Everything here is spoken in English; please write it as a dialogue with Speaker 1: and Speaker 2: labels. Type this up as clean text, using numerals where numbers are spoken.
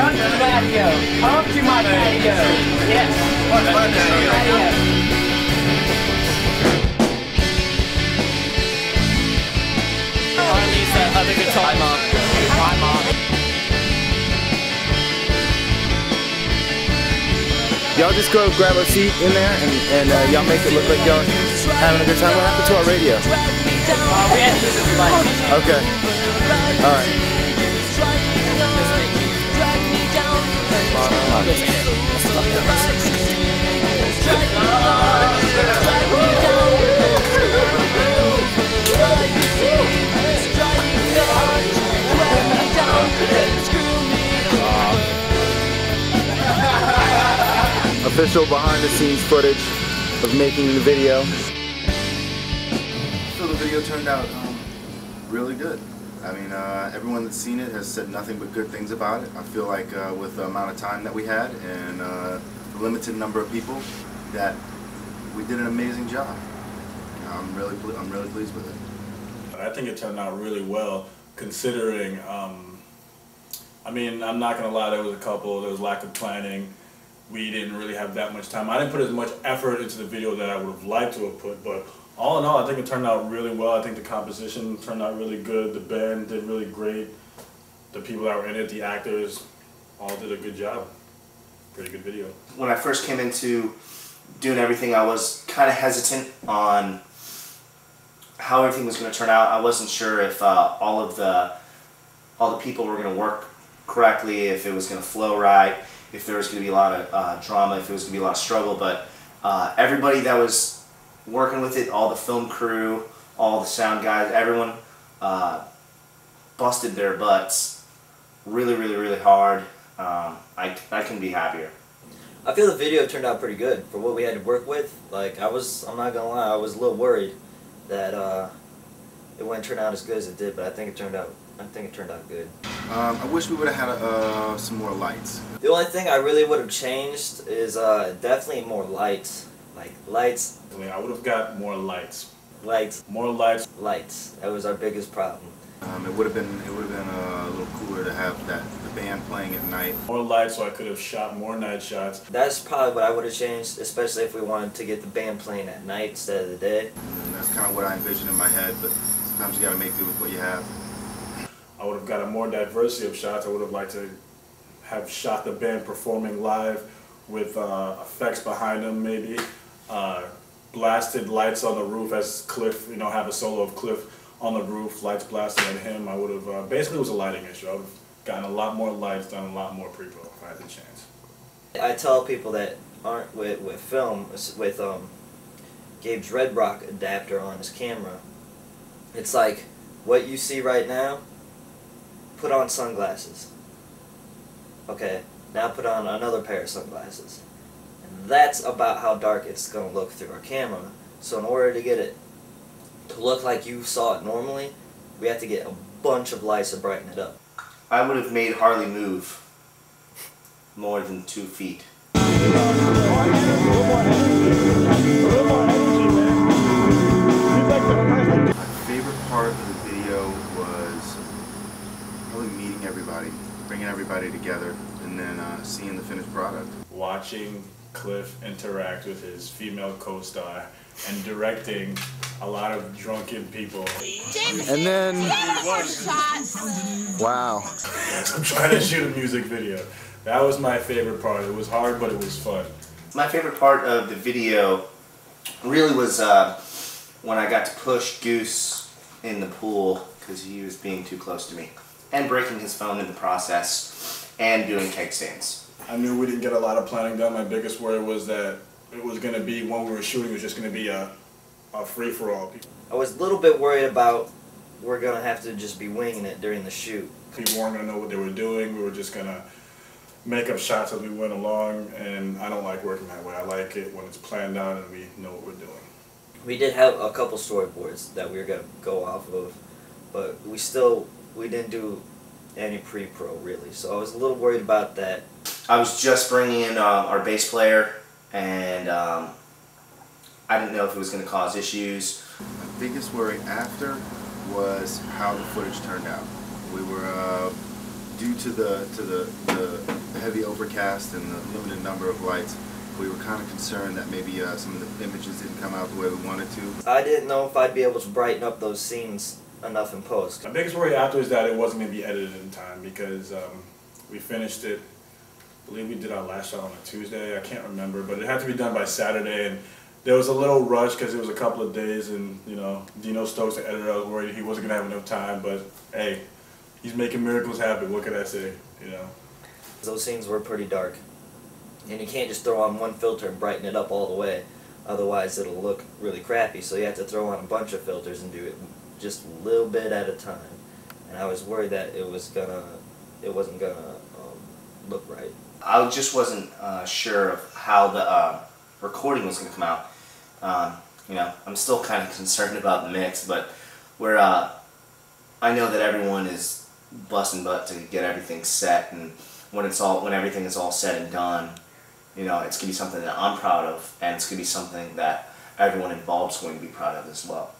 Speaker 1: Come to the patio. Come to my patio. Yes.
Speaker 2: What's my patio?
Speaker 1: Harley's the other guitar. Hi, Mom. Hi, Mom.
Speaker 3: Y'all just go grab a seat in there and y'all make it look like y'all having a good time. What happened to our radio?
Speaker 1: We had to use this light.
Speaker 3: Okay. Alright. Official behind-the-scenes footage of making the video.
Speaker 4: So the video turned out really good. I mean, everyone that's seen it has said nothing but good things about it. I feel like with the amount of time that we had and the limited number of people, that we did an amazing job. I'm really pleased with it.
Speaker 5: I think it turned out really well, considering. I mean, I'm not gonna lie. There was lack of planning. We didn't really have that much time. I didn't put as much effort into the video that I would have liked to have put, but all in all, I think it turned out really well. I think the composition turned out really good. The band did really great. The people that were in it, the actors, all did a good job. Pretty good video.
Speaker 2: When I first came into doing everything, I was kind of hesitant on how everything was going to turn out. I wasn't sure if all the people were going to work correctly, if it was going to flow right, if there was going to be a lot of drama, if it was going to be a lot of struggle. But everybody that was working with it, all the film crew, all the sound guys, everyone busted their butts really hard. I couldn't be happier.
Speaker 6: I feel the video turned out pretty good for what we had to work with. Like I'm not gonna lie, I was a little worried that it wouldn't turn out as good as it did, but I think it turned out good.
Speaker 4: I wish we would have had some more lights.
Speaker 6: The only thing I really would have changed is definitely more lights. Like lights.
Speaker 5: I would have got more lights.
Speaker 6: Lights.
Speaker 5: More lights.
Speaker 6: Lights. That was our biggest problem.
Speaker 4: It would have been a little cooler to have the band playing at night.
Speaker 5: More lights, so I could have shot more night shots.
Speaker 6: That's probably what I would have changed, especially if we wanted to get the band playing at night instead of the day.
Speaker 4: And that's kind of what I envisioned in my head, but sometimes you got to make do with what you have.
Speaker 5: I would have got a more diversity of shots. I would have liked to have shot the band performing live with effects behind them, maybe. Blasted lights on the roof as Cliff, have a solo of Cliff on the roof, lights blasting at him. I would have, basically it was a lighting issue. I would have gotten a lot more lights, done a lot more pre-pro if I had the chance.
Speaker 6: I tell people that aren't with film, with Gabe's Red Rock adapter on his camera, it's like what you see right now, put on sunglasses. Okay, now put on another pair of sunglasses. And that's about how dark it's going to look through our camera. So in order to get it to look like you saw it normally, we have to get a bunch of lights to brighten it up.
Speaker 2: I would have made Harley move more than 2 feet.
Speaker 4: My favorite part of the video was probably meeting everybody, bringing everybody together, and then seeing the finished product.
Speaker 5: Watching Cliff interact with his female co-star and directing a lot of drunken people.
Speaker 3: And then, wow.
Speaker 5: I'm trying to shoot a music video. That was my favorite part. It was hard, but it was fun.
Speaker 2: My favorite part of the video really was when I got to push Goose in the pool because he was being too close to me, and breaking his phone in the process, and doing keg stands.
Speaker 5: I knew we didn't get a lot of planning done. My biggest worry was that it was going to be, when we were shooting, it was just going to be a free-for-all.
Speaker 6: I was a little bit worried about we're going to have to just be winging it during the shoot.
Speaker 5: People weren't going to know what they were doing. We were just going to make up shots as we went along, and I don't like working that way. I like it when it's planned out and we know what we're doing.
Speaker 6: We did have a couple storyboards that we were going to go off of, but we didn't do any pre-pro really, so I was a little worried about that.
Speaker 2: I was just bringing in our bass player, and I didn't know if it was going to cause issues.
Speaker 4: My biggest worry after was how the footage turned out. We were due to the overcast and the limited number of lights, we were kind of concerned that maybe some of the images didn't come out the way we wanted to.
Speaker 6: I didn't know if I'd be able to brighten up those scenes enough in post.
Speaker 5: My biggest worry after is that it wasn't going to be edited in time because we finished it, I believe we did our last shot on a Tuesday, I can't remember, but it had to be done by Saturday, and there was a little rush because it was a couple of days, and you know, Dino Stokes, the editor, I was worried he wasn't going to have enough time, but hey, he's making miracles happen, what can I say, you know.
Speaker 6: Those scenes were pretty dark, and you can't just throw on one filter and brighten it up all the way, otherwise it'll look really crappy, so you have to throw on a bunch of filters and do it just a little bit at a time, and I was worried that it wasn't gonna look right.
Speaker 2: I just wasn't sure of how the recording was going to come out. You know, I'm still kind of concerned about the mix, but I know that everyone is busting butt to get everything set, and when everything is all said and done, you know, it's going to be something that I'm proud of, and it's going to be something that everyone involved is going to be proud of as well.